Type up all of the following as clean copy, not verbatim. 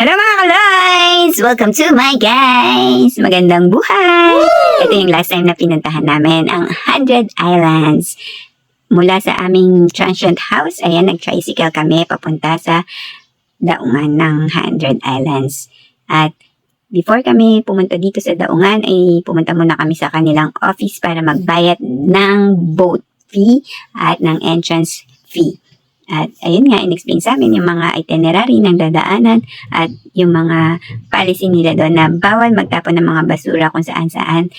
Hello mga kaloys! Welcome to my guys! Magandang buhay! Ito yung last time na pinuntahan namin, ang 100 Islands. Mula sa aming transient house, ayan, nag-tricycle kami papunta sa daungan ng 100 Islands. At before kami pumunta dito sa daungan, ay pumunta muna kami sa kanilang office para magbayad ng boat fee at ng entrance fee. At ayun nga, in-explain sa amin yung mga itinerary ng dadaanan at yung mga policy nila doon na bawal magtapon ng mga basura kung saan-saan.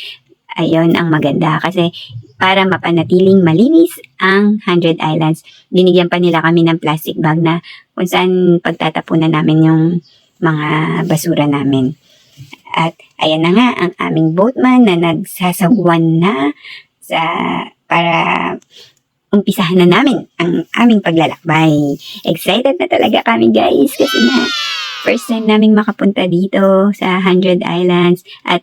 Ayun ang maganda kasi para mapanatiling malinis ang 100 Islands, binigyan pa nila kami ng plastic bag na kung saan pagtatapunan namin yung mga basura namin. At ayan na nga ang aming boatman na nagsasagwan na para umpisahan na namin ang aming paglalakbay. Excited na talaga kami guys kasi nga first time naming makapunta dito sa 100 Islands at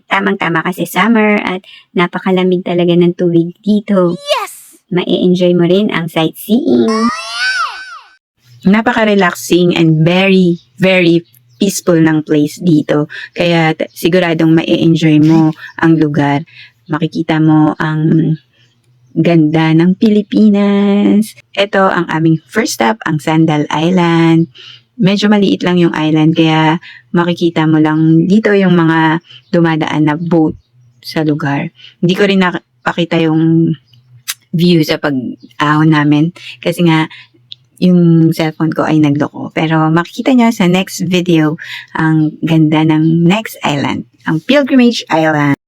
tamang-tama kasi summer at napakalamig talaga ng tubig dito. Yes! Mai-enjoy mo rin ang sightseeing. Napaka-relaxing and very, very peaceful ng place dito. Kaya siguradong mai-enjoy mo ang lugar. Makikita mo ang ganda ng Pilipinas. Ito ang aming first stop, ang Sandal Island. Medyo maliit lang yung island kaya makikita mo lang dito yung mga dumadaan na boat sa lugar. Hindi ko rin napakita yung view sa pag-ahon namin kasi nga yung cellphone ko ay nagloko. Pero makikita nyo sa next video ang ganda ng next island, ang Pilgrimage Island.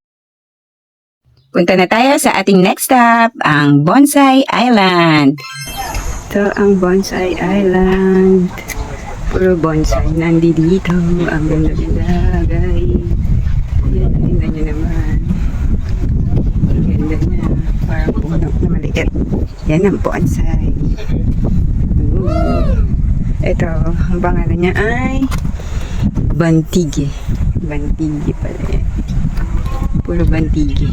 Punta na tayo sa ating next stop, ang Bonsai Island. Ito ang Bonsai Island. Puro bonsai nandito. Ang ganda-ganda, guys. Yan, tingnan nyo naman. Ang ganda niya. Parang puno na maliit. Yan ang bonsai. Ito, ang pangalan niya ay Bantigi. Bantigi pala yan. Puro bantigi.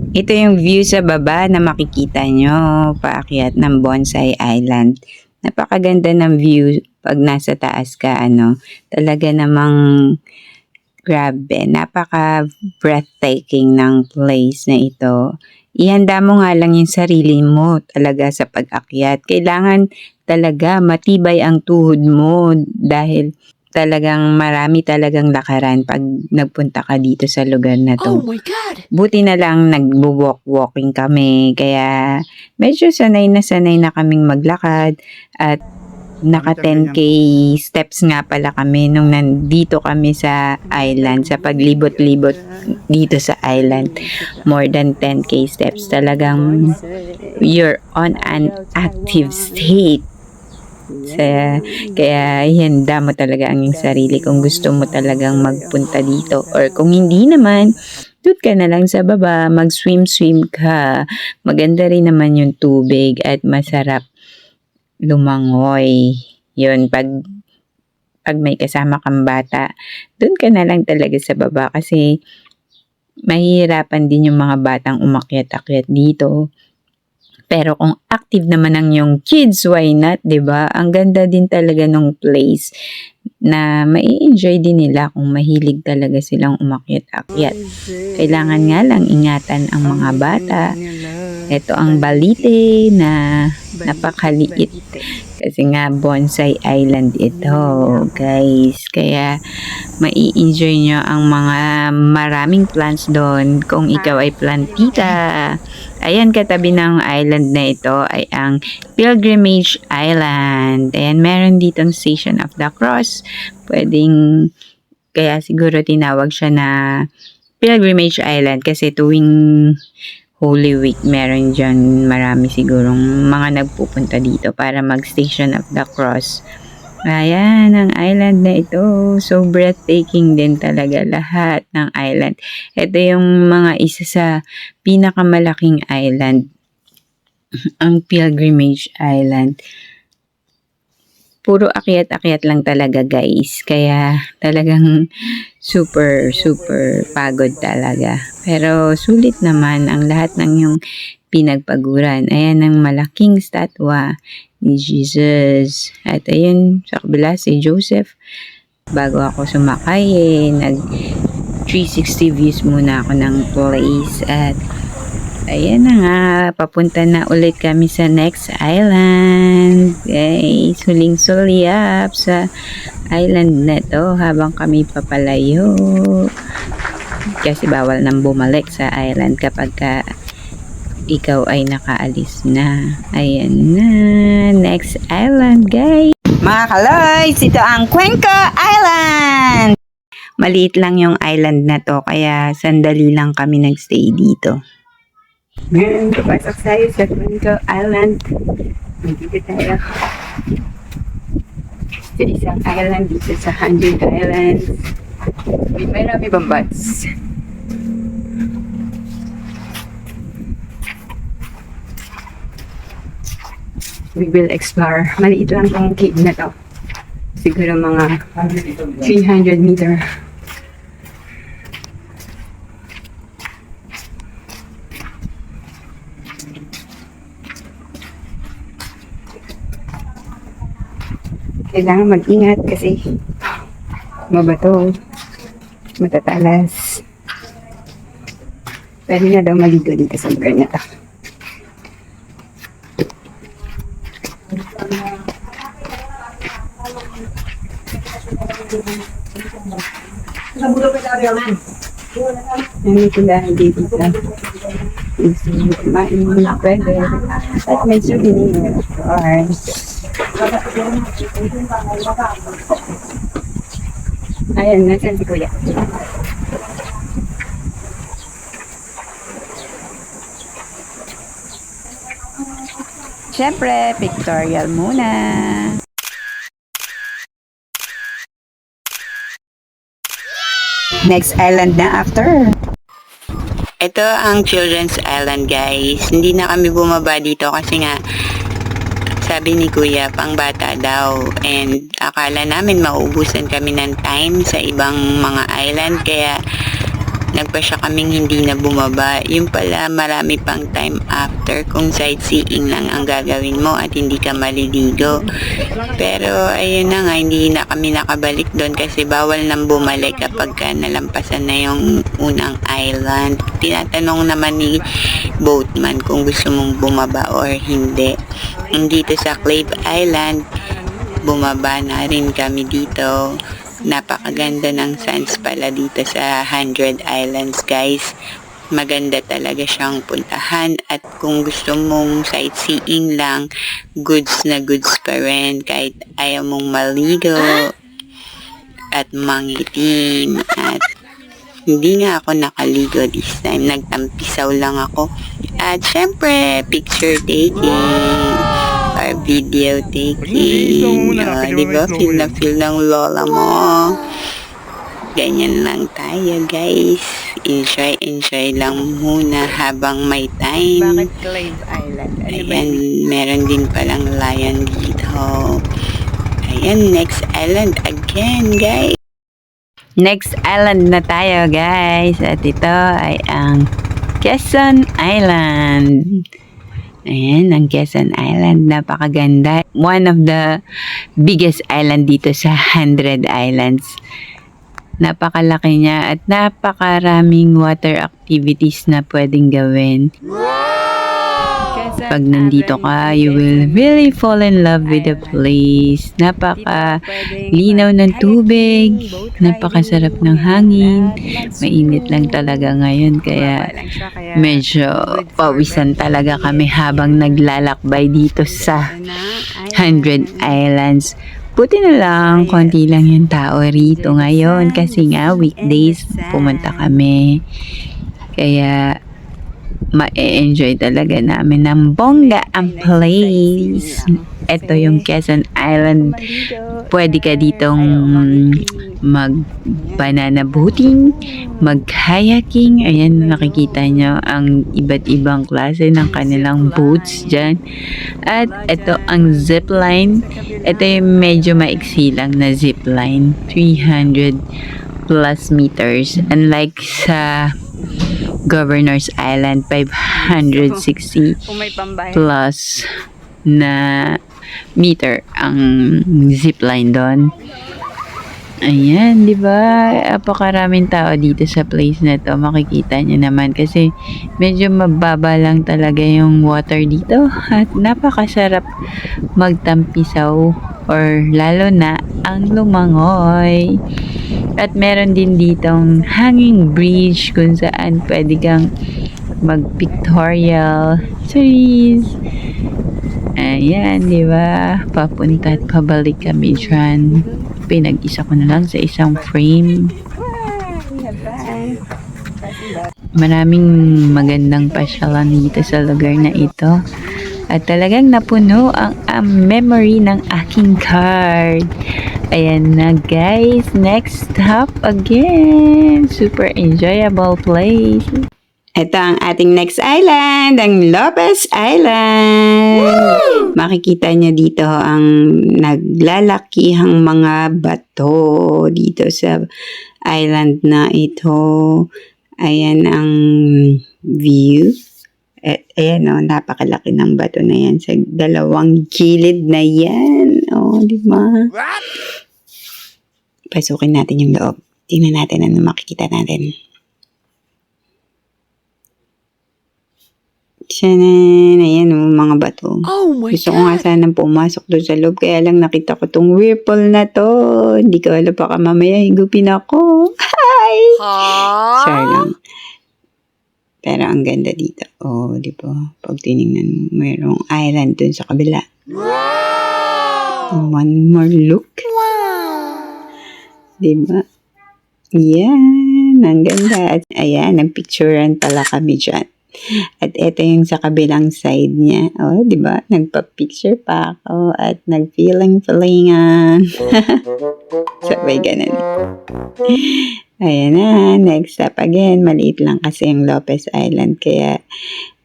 Ito yung view sa baba na makikita nyo paakyat ng Bonsai Island. Napakaganda ng view pag nasa taas ka, talaga namang grabe, napaka breathtaking ng place na ito. Ihanda mo nga lang yung sarili mo talaga sa pag-akyat. Kailangan talaga matibay ang tuhod mo dahil talagang marami talagang lakaran pag nagpunta ka dito sa lugar na to. Oh my God! Buti na lang nag-walking kami kaya medyo sanay na kaming maglakad at naka 10k steps nga pala kami nung nandito kami sa island, sa paglibot-libot dito sa island. More than 10k steps, talagang you're on an active state. Kaya ihanda mo talaga ang iyong sarili kung gusto mo talagang magpunta dito. Or kung hindi naman, doon ka na lang sa baba, mag-swim ka. Maganda rin naman yung tubig at masarap lumangoy. Yun, pag may kasama kang bata, doon ka na lang talaga sa baba kasi mahihirapan din yung mga batang umakyat-akyat dito. Pero kung active naman ang yung kids, why not, 'di ba? Ang ganda din talaga ng place na mai-enjoy din nila kung mahilig talaga silang umakyat-akyat. Kailangan nga lang ingatan ang mga bata. Ito ang Balite na napakaliit. Kasi nga Bonsai Island ito, guys. Kaya mai-enjoy nyo ang mga maraming plants doon kung ikaw ay plantita. Ayan, katabi ng island na ito ay ang Pilgrimage Island. Ayan, meron ditong Station of the Cross. Kaya siguro tinawag siya na Pilgrimage Island kasi tuwing Holy Week, meron dyan marami sigurong mga nagpupunta dito para mag-Station of the Cross. Ayan, ang island na ito. So breathtaking din talaga lahat ng island. Ito yung mga isa sa pinakamalaking island. Ang Pilgrimage Island. puro akyat-akyat lang talaga guys. Kaya talagang super pagod talaga. Pero sulit naman ang lahat ng yung pinagpaguran. Ayan ang malaking statwa ni Jesus. At ayun sa kabila si Joseph. Bago ako sumakay nag 360 views muna ako ng place. At ayan na nga, papunta na ulit kami sa next island. Guys, huling sulyap sa island na to habang kami papalayo. Kasi bawal nang bumalik sa island kapag ikaw ay nakaalis na. Ayan na, next island guys. Mga kaloys, ito ang Cuenca Island. Maliit lang yung island na to, kaya sandali lang kami nagstay dito. Ngayon, papasok tayo sa Cuenca Island. Dito tayo. Sa isang island dito sa 100 Islands. May marami bang bats? We will explore. Maliit lang tong cave na to. Siguro mga 300 meter. Kailangan mag-ingat kasi mabato, matatalas. Pwede na daw maligo dito sa lugar na to. Ano ito dahil dito sa kumain mo na pwede. At may souvenir, of course. Ayan, nasan si Kuya? Siyempre, pictorial muna. Next island na after. Ito ang Children's Island guys. Hindi na kami bumaba dito kasi nga sabi ni Kuya, pang bata daw. And akala namin mauubusan kami ng time sa ibang mga island. Kaya nagpa siya kaming hindi na bumaba. Yung pala marami pang time after kung sightseeing lang ang gagawin mo at hindi ka maliligo. Pero ayun na nga, hindi na kami nakabalik doon kasi bawal nang bumalik kapag ka nalampasan na yung unang island. Tinatanong naman ni boatman kung gusto mong bumaba or hindi. Dito sa Clave Island, bumaba na rin kami dito. Napakaganda ng sands pala dito sa 100 Islands guys. Maganda talaga siyang puntahan at kung gusto mong sightseeing lang, goods na goods pa rin kahit ayaw mong maligo at mangitim. At hindi nga ako nakaligo this time, nagtampisaw lang ako. At syempre, picture taking or video taking. Diba? Feel na feel ng lola mo. Ganyan lang tayo guys. Enjoy lang muna habang may time. Bakit Clave Island? Ayan, meron din palang lion dito. Ayan, next island again guys. Next island na tayo guys. At ito ay ang Quezon Island. Ayan, ang Quezon Island. Napakaganda. One of the biggest island dito sa 100 Islands. Napakalaki niya at napakaraming water activities na pwedeng gawin. Pag nandito ka, you will really fall in love with the place. Napaka-linaw ng tubig, napakasarap ng hangin. Mainit lang talaga ngayon, kaya medyo pawisan talaga kami habang naglalakbay dito sa 100 Islands. Buti na lang, konti lang yung tao rito ngayon kasi nga weekdays pumunta kami. Kaya ma-enjoy talaga namin ng bongga ang place. Ito yung Quezon Island. Pwede ka ditong mag-banana boating, mag-kayaking. Ayan, nakikita nyo ang iba't ibang klase ng kanilang boats dyan. At ito ang zipline. Ito yung medyo maiksi lang na zipline. 300 plus meters. Unlike sa Governor's Island, 560 plus na meter ang zipline doon. Ayan, di ba? Apakaraming tao dito sa place na to. Makikita nyo naman kasi medyo mababa lang talaga yung water dito at napakasarap magtampisaw or lalo na ang lumangoy. At meron din ditong hanging bridge kung saan pwede kang mag-pictorial trees. Ayan, di ba? Papunta at pabalik kami dyan. Pinag-isa ko na lang sa isang frame. Maraming magandang pasyalan dito sa lugar na ito. At talagang napuno ang memory ng aking card. Ayan na guys, next stop again. Super enjoyable place. Ito ang ating next island, ang Lopez Island. Woo! Makikita niyo dito ang naglalakihang mga bato dito sa island na ito. Ayan ang view. At ayan o, napakalaki ng bato na yan sa dalawang gilid na yan. O, di ba? Pasukin natin yung loob. Tingnan natin ano makikita natin. Sanan, ayan o, mga bato. Oh my Gusto ko nga sanang pumasok doon sa loob, kaya lang nakita ko tong whirlpool na to. Hindi ko alam, baka mamaya higupin ako. Hi! Char lang. Pero ang ganda dito. Oh, di ba? Pag tinignan mo, mayroong island dun sa kabila. Wow! One more look. Wow! Di ba? Yan, ang ganda. At ayan, nagpicturean pala kami dyan. At ito yung sa kabilang side niya. Oh, di ba? Nagpa-picture pa ako at nag-feeling-feelingan. Sabay ganun. Ayan na, next stop again. Maliit lang kasi yung Lopez Island. Kaya,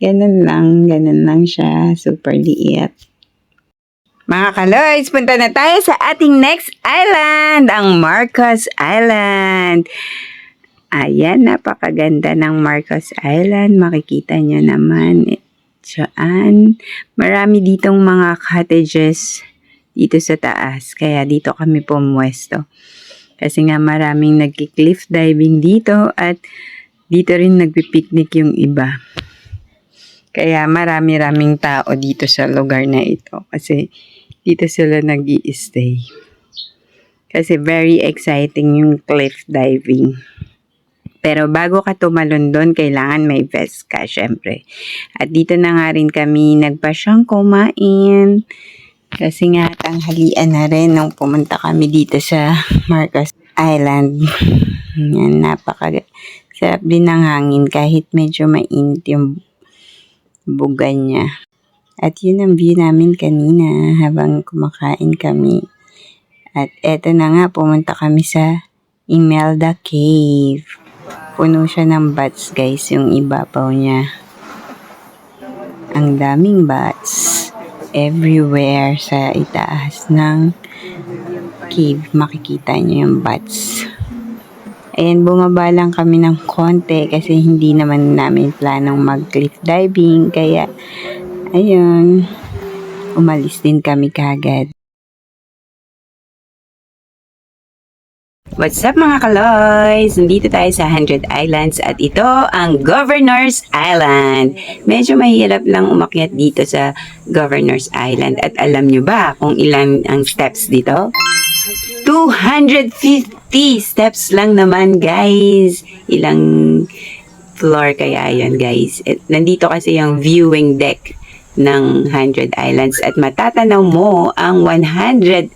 ganun lang siya. Super liit. Mga kaloys, punta na tayo sa ating next island, ang Marcos Island. Ayan, napakaganda ng Marcos Island. Makikita nyo naman. Diyan. Marami ditong mga cottages dito sa taas. Kaya dito kami pumwesto. Kasi nga maraming nagki-cliff diving dito at dito rin nagpipiknik yung iba. Kaya marami-raming tao dito sa lugar na ito. Kasi dito sila nag-i-stay. Kasi very exciting yung cliff diving. Pero bago ka tumalon doon, kailangan may vest ka, syempre. At dito na nga rin kami nagpasyang kumain. Kasi nga, tanghalian na rin nung pumunta kami dito sa Marcos Island. Yan, napaka-sarap din ng hangin kahit medyo mainit yung bugan niya. At yun ang view namin kanina habang kumakain kami. At eto na nga, pumunta kami sa Imelda Cave. Puno siya ng bats, guys, yung ibabaw niya. Ang daming bats. Everywhere sa itaas ng cave, makikita niyo yung bats. Ayan, bumaba lang kami ng konti kasi hindi naman namin planong mag-cliff diving. Kaya, ayun, umalis din kami kagad. What's up mga kaloys? Nandito tayo sa 100 Islands at ito ang Governor's Island. Medyo mahirap lang umakyat dito sa Governor's Island. At alam nyo ba kung ilan ang steps dito? 250 steps lang naman guys. Ilang floor kaya yun guys? Nandito kasi yung viewing deck ng 100 Islands at matatanaw mo ang 180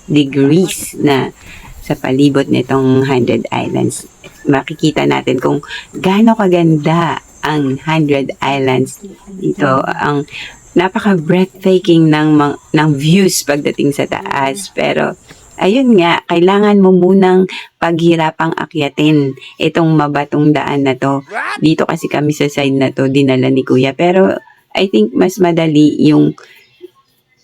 degrees na sa palibot nitong 100 Islands. Makikita natin kung gaano kaganda ang 100 Islands dito. Ang napaka-breathtaking ng views pagdating sa taas. Pero ayun nga, kailangan mo munang paghirapang akyatin itong mabatong daan na to. Dito kasi kami sa side na to, dinala ni Kuya. Pero I think mas madali yung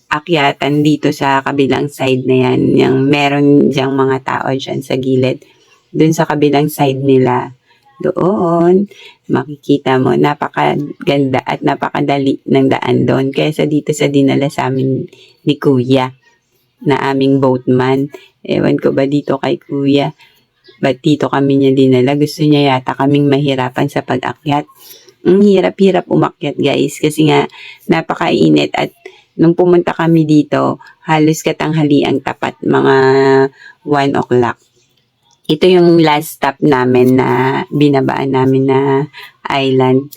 akyatan dito sa kabilang side na yan. Yung meron diyang mga tao dyan sa gilid. Doon sa kabilang side nila. Doon, makikita mo, napakaganda at napakadali ng daan doon. Kaysa dito sa dinala sa amin ni Kuya na aming boatman. Ewan ko ba dito kay Kuya? Ba't dito kami niya dinala? Gusto niya yata kaming mahirapan sa pag-akyat. Ang hirap-hirap umakyat guys kasi nga napakainit at nung pumunta kami dito, halos katanghali ang tapat, mga 1 o'clock. Ito yung last stop namin na binabaan namin na island.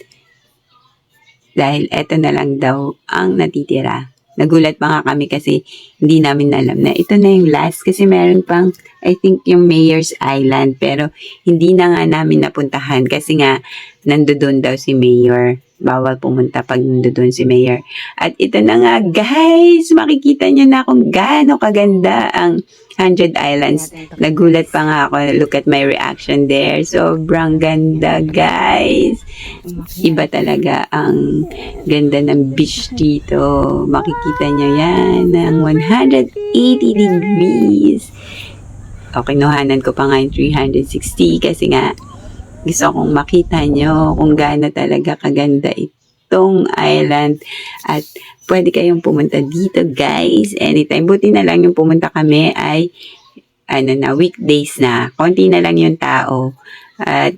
Dahil eto na lang daw ang natitira. Nagulat pa nga kami kasi hindi namin alam na ito na yung last kasi meron pang I think yung Mayor's Island pero hindi na nga namin napuntahan kasi nga nandoon daw si Mayor. Bawal pumunta pag nandoon si Mayor. At ito na nga guys, makikita niyo na kung gaano kaganda ang 100 Islands. Nagulat pa nga ako. Look at my reaction there. Sobrang ganda guys. Iba talaga ang ganda ng beach dito. Makikita niyo yan ng 180 degrees. O, kinuhanan ko pa nga yung 360 kasi nga gusto kong makita nyo kung gaano talaga kaganda itong island. At pwede kayong pumunta dito guys anytime. Buti na lang yung pumunta kami ay weekdays na. Konti na lang yung tao. At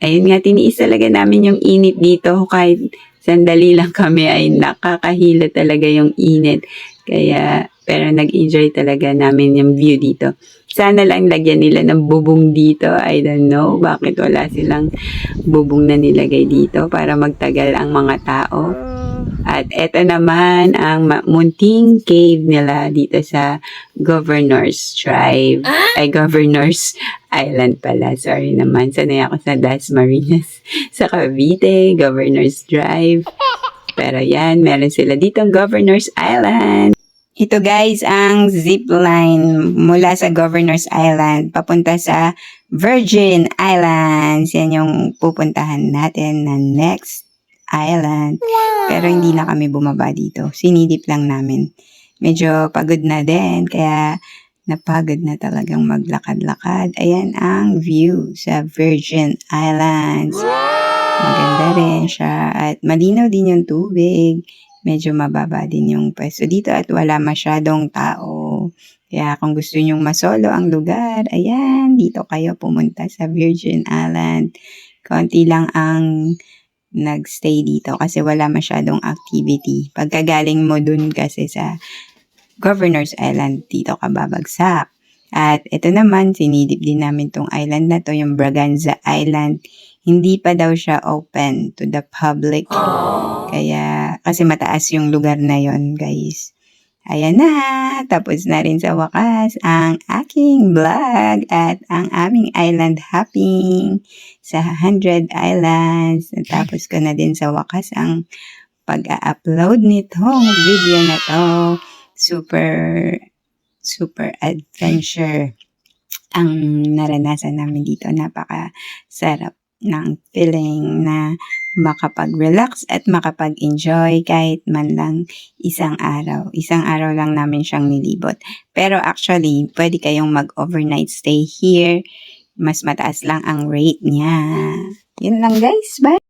ayun nga, tiniis talaga namin yung init dito. Kahit sandali lang kami ay nakakahila talaga yung init. Kaya, pero nag-enjoy talaga namin yung view dito. Sana lang lagyan nila ng bubong dito. I don't know bakit wala silang bubong na nilagay dito para magtagal ang mga tao. At eto naman ang munting cave nila dito sa Governor's Tribe. Ay, Governor's Island pala. Sorry naman. Sanay ako sa Dasmariñas. Sa Cavite, Governor's Drive. Pero yan, meron sila dito ang Governor's Island. Ito guys, ang zip line mula sa Governor's Island papunta sa Virgin Islands. Yan yung pupuntahan natin na next island. Pero hindi na kami bumaba dito. Sinidip lang namin. Medyo pagod na din, kaya napagod na talagang maglakad-lakad. Ayan ang view sa Virgin Islands. Maganda rin siya at malinaw din yung tubig. Medyo mababa din yung pwesto dito at wala masyadong tao. Kaya kung gusto nyong masolo ang lugar, ayan, dito kayo pumunta sa Virgin Island. Konti lang ang nagstay dito kasi wala masyadong activity. Pagkagaling mo dun kasi sa Governor's Island, dito ka babagsak. At ito naman, sinidip din namin tong island na to, yung Braganza Island. Hindi pa daw siya open to the public. Kaya, kasi mataas yung lugar na yon guys. Ayan na, tapos na rin sa wakas ang aking vlog at ang aming island hopping sa 100 Islands. Tapos ko na din sa wakas ang pag-upload nitong video na to. Super adventure ang naranasan namin dito. Napaka-sarap ng feeling na makapag-relax at makapag-enjoy kahit man lang isang araw. Isang araw lang namin siyang nilibot. Pero actually, pwede kayong mag-overnight stay here. Mas mataas lang ang rate niya. Yun lang guys. Bye!